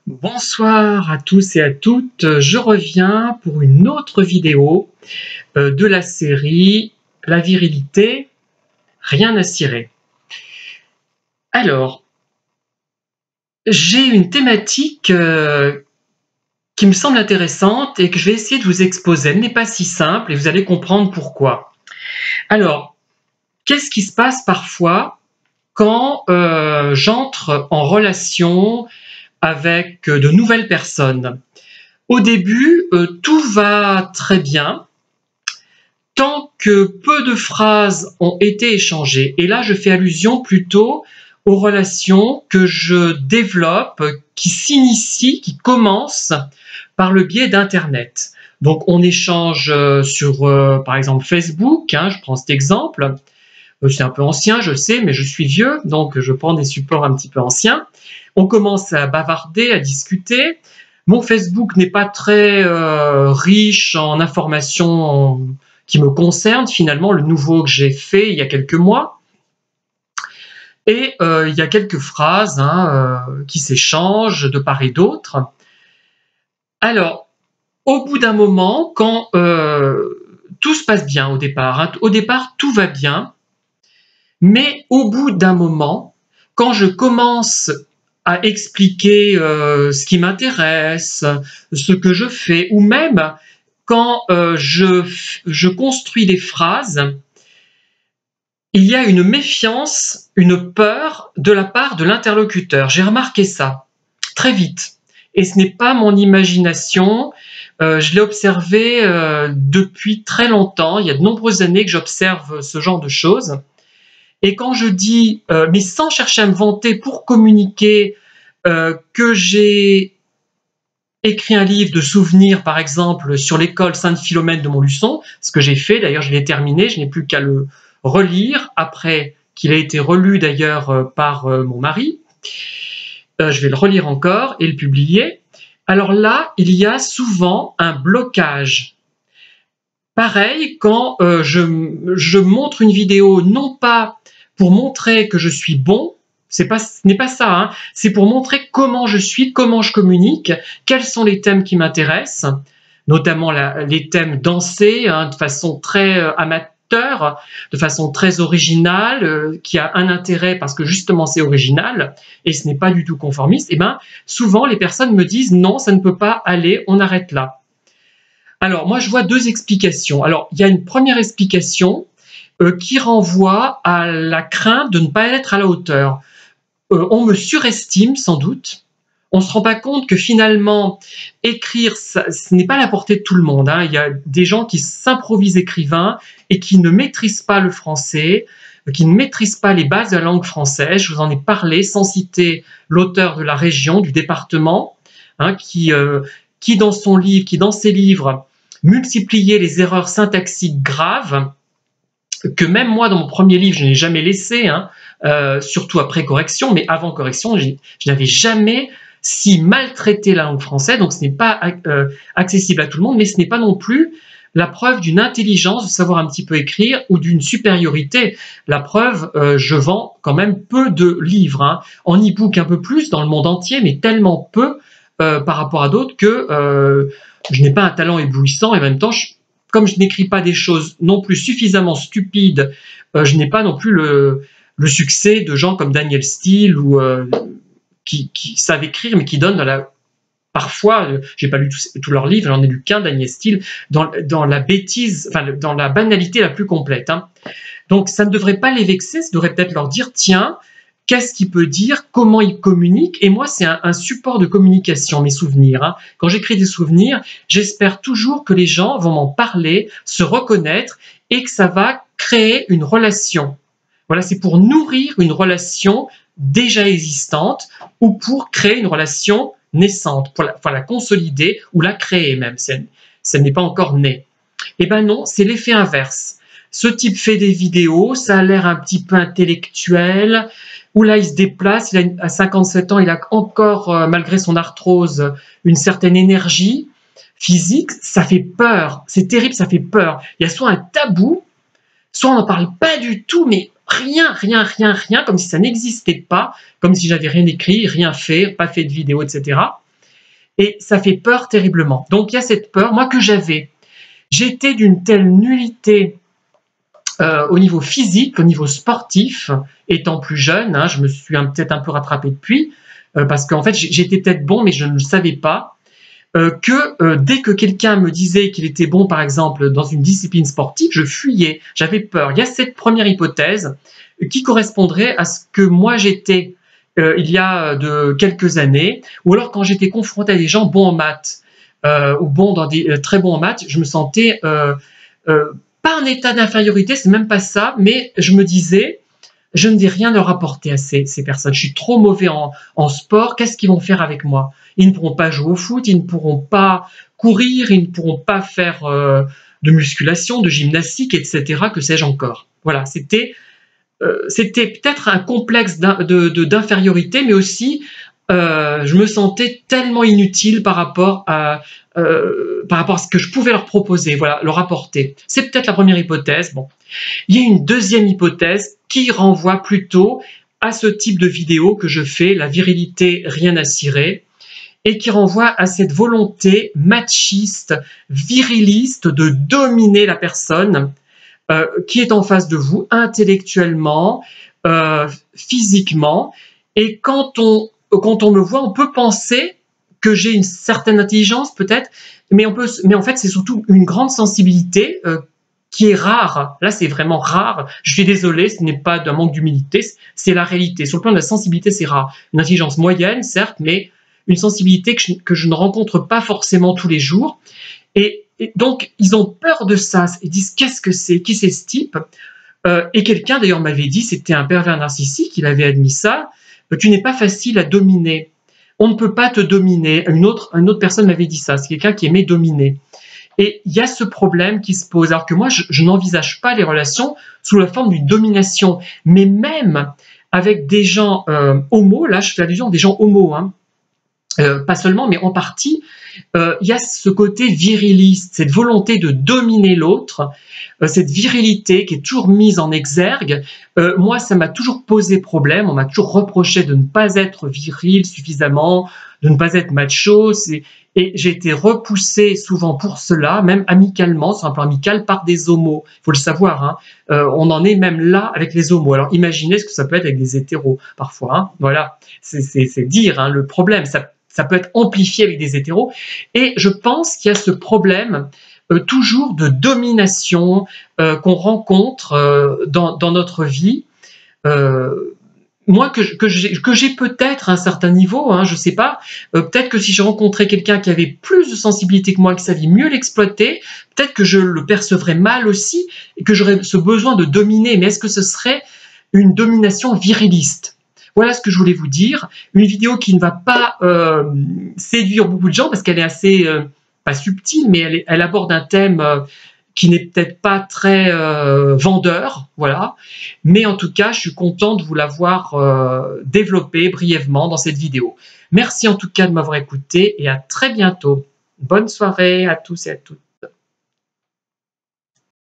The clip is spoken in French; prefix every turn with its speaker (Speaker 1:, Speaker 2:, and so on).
Speaker 1: Bonsoir à tous et à toutes, je reviens pour une autre vidéo de la série La virilité, rien à cirer. Alors, j'ai une thématique qui me semble intéressante et que je vais essayer de vous exposer. Elle n'est pas si simple et vous allez comprendre pourquoi. Alors, qu'est-ce qui se passe parfois quand j'entre en relation avec de nouvelles personnes? Au début, tout va très bien, tant que peu de phrases ont été échangées. Et là, je fais allusion plutôt aux relations que je développe, qui s'initient, qui commencent par le biais d'Internet. Donc, on échange sur, par exemple, Facebook, je prends cet exemple. C'est un peu ancien, je sais, mais je suis vieux, donc je prends des supports un petit peu anciens. On commence à bavarder, à discuter. Mon Facebook n'est pas très riche en informations qui me concernent, finalement, le nouveau que j'ai fait il y a quelques mois. Et il y a quelques phrases qui s'échangent de part et d'autre. Alors, au bout d'un moment, quand tout se passe bien au départ, au départ tout va bien, mais au bout d'un moment, quand je commence à expliquer ce qui m'intéresse, ce que je fais, ou même quand je construis des phrases, il y a une méfiance, une peur de la part de l'interlocuteur. J'ai remarqué ça très vite. Et ce n'est pas mon imagination, je l'ai observé depuis très longtemps. Il y a de nombreuses années que j'observe ce genre de choses. Et quand je dis, mais sans chercher à me vanter, pour communiquer, que j'ai écrit un livre de souvenirs, par exemple, sur l'école Sainte-Philomène de Montluçon, ce que j'ai fait, d'ailleurs je l'ai terminé, je n'ai plus qu'à le relire, après qu'il ait été relu d'ailleurs par mon mari. Je vais le relire encore et le publier. Alors là, il y a souvent un blocage. Pareil, quand je montre une vidéo, non pas pour montrer que je suis bon, ce n'est pas ça, c'est pour montrer comment je suis, comment je communique, quels sont les thèmes qui m'intéressent, notamment les thèmes dansés, de façon très amateur, de façon très originale, qui a un intérêt parce que justement c'est original et ce n'est pas du tout conformiste. Et bien souvent les personnes me disent non, ça ne peut pas aller, on arrête là. Alors, moi, je vois deux explications. Alors, il y a une première explication qui renvoie à la crainte de ne pas être à la hauteur. On me surestime, sans doute. On ne se rend pas compte que finalement, écrire, ce n'est pas à la portée de tout le monde. Il y a des gens qui s'improvisent écrivains et qui ne maîtrisent pas le français, qui ne maîtrisent pas les bases de la langue française. Je vous en ai parlé sans citer l'auteur de la région, du département, qui dans son livre, qui dans ses livres, multiplier les erreurs syntaxiques graves que même moi dans mon premier livre je n'ai jamais laissé, surtout après correction, mais avant correction je n'avais jamais si maltraité la langue française. Donc ce n'est pas accessible à tout le monde, mais ce n'est pas non plus la preuve d'une intelligence, de savoir un petit peu écrire, ou d'une supériorité. La preuve, je vends quand même peu de livres, en e-book un peu plus dans le monde entier, mais tellement peu par rapport à d'autres que je n'ai pas un talent éblouissant, et en même temps, comme je n'écris pas des choses non plus suffisamment stupides, je n'ai pas non plus le succès de gens comme Daniel Steele ou qui savent écrire, mais qui donnent dans la... Parfois, j'ai pas lu tous leurs livres, j'en ai lu qu'un, Daniel Steele, dans la bêtise, enfin dans la banalité la plus complète. Donc ça ne devrait pas les vexer, ça devrait peut-être leur dire, tiens, qu'est-ce qu'il peut dire, comment il communique. Et moi, c'est un support de communication, mes souvenirs. Quand j'écris des souvenirs, j'espère toujours que les gens vont m'en parler, se reconnaître et que ça va créer une relation. Voilà, c'est pour nourrir une relation déjà existante ou pour créer une relation naissante, pour la consolider ou la créer même, si elle n'est pas encore née. Eh bien non, c'est l'effet inverse. Ce type fait des vidéos, ça a l'air un petit peu intellectuel, où là il se déplace, à 57 ans, il a encore, malgré son arthrose, une certaine énergie physique. Ça fait peur, c'est terrible, ça fait peur. Il y a soit un tabou, soit on n'en parle pas du tout, mais rien, comme si ça n'existait pas, comme si j'avais rien écrit, rien fait, pas fait de vidéo, etc. et ça fait peur terriblement. Donc il y a cette peur, moi que j'avais. J'étais d'une telle nullité au niveau physique, au niveau sportif, étant plus jeune, hein, je me suis peut-être un peu rattrapé depuis, parce qu'en fait j'étais peut-être bon mais je ne le savais pas, que dès que quelqu'un me disait qu'il était bon par exemple dans une discipline sportive, je fuyais, j'avais peur. Il y a cette première hypothèse qui correspondrait à ce que moi j'étais il y a de quelques années, ou alors quand j'étais confronté à des gens bons en maths, ou bons dans des très bons en maths, je me sentais pas en état d'infériorité, c'est même pas ça, mais je me disais, je ne vais rien leur apporter à ces personnes. Je suis trop mauvais en sport, qu'est-ce qu'ils vont faire avec moi? Ils ne pourront pas jouer au foot, ils ne pourront pas courir, ils ne pourront pas faire de musculation, de gymnastique, etc. Que sais-je encore? Voilà, c'était peut-être un complexe d'infériorité, mais aussi je me sentais tellement inutile par rapport à ce que je pouvais leur proposer, voilà, leur apporter. C'est peut-être la première hypothèse. Bon. Il y a une deuxième hypothèse qui renvoie plutôt à ce type de vidéo que je fais, la virilité, rien à cirer, et qui renvoie à cette volonté machiste, viriliste de dominer la personne qui est en face de vous, intellectuellement, physiquement, et quand on me voit, on peut penser que j'ai une certaine intelligence peut-être, mais en fait c'est surtout une grande sensibilité qui est rare. Là c'est vraiment rare. Je suis désolé, ce n'est pas d'un manque d'humilité, c'est la réalité. Sur le plan de la sensibilité, c'est rare. Une intelligence moyenne, certes, mais une sensibilité que je ne rencontre pas forcément tous les jours. Et donc ils ont peur de ça. Ils disent qu'est-ce que c'est, qui c'est ce type? Et quelqu'un d'ailleurs m'avait dit, c'était un pervers narcissique, il avait admis ça. Tu n'es pas facile à dominer. On ne peut pas te dominer. Une autre personne m'avait dit ça. C'est quelqu'un qui aimait dominer. Et il y a ce problème qui se pose. Alors que moi, je n'envisage pas les relations sous la forme d'une domination. Mais même avec des gens homo, là je fais allusion à des gens homo, hein, pas seulement, mais en partie, il y a ce côté viriliste, cette volonté de dominer l'autre, cette virilité qui est toujours mise en exergue. Moi, ça m'a toujours posé problème, on m'a toujours reproché de ne pas être viril suffisamment, de ne pas être macho, et j'ai été repoussé souvent pour cela, même amicalement, sur un plan amical, par des homos. Il faut le savoir, hein. On en est même là avec les homos. Alors imaginez ce que ça peut être avec des hétéros, parfois. Hein. Voilà, c'est dire hein, le problème. Ça peut être amplifié avec des hétéros. Et je pense qu'il y a ce problème toujours de domination qu'on rencontre dans notre vie. Moi, que j'ai peut-être à un certain niveau, hein, je ne sais pas, peut-être que si je rencontrais quelqu'un qui avait plus de sensibilité que moi, qui savait mieux l'exploiter, peut-être que je le percevrais mal aussi et que j'aurais ce besoin de dominer. Mais est-ce que ce serait une domination viriliste ? Voilà ce que je voulais vous dire. Une vidéo qui ne va pas séduire beaucoup de gens parce qu'elle est assez, pas subtile, mais elle aborde un thème qui n'est peut-être pas très vendeur, voilà. Mais en tout cas, je suis content de vous l'avoir développé brièvement dans cette vidéo. Merci en tout cas de m'avoir écouté et à très bientôt. Bonne soirée à tous et à toutes.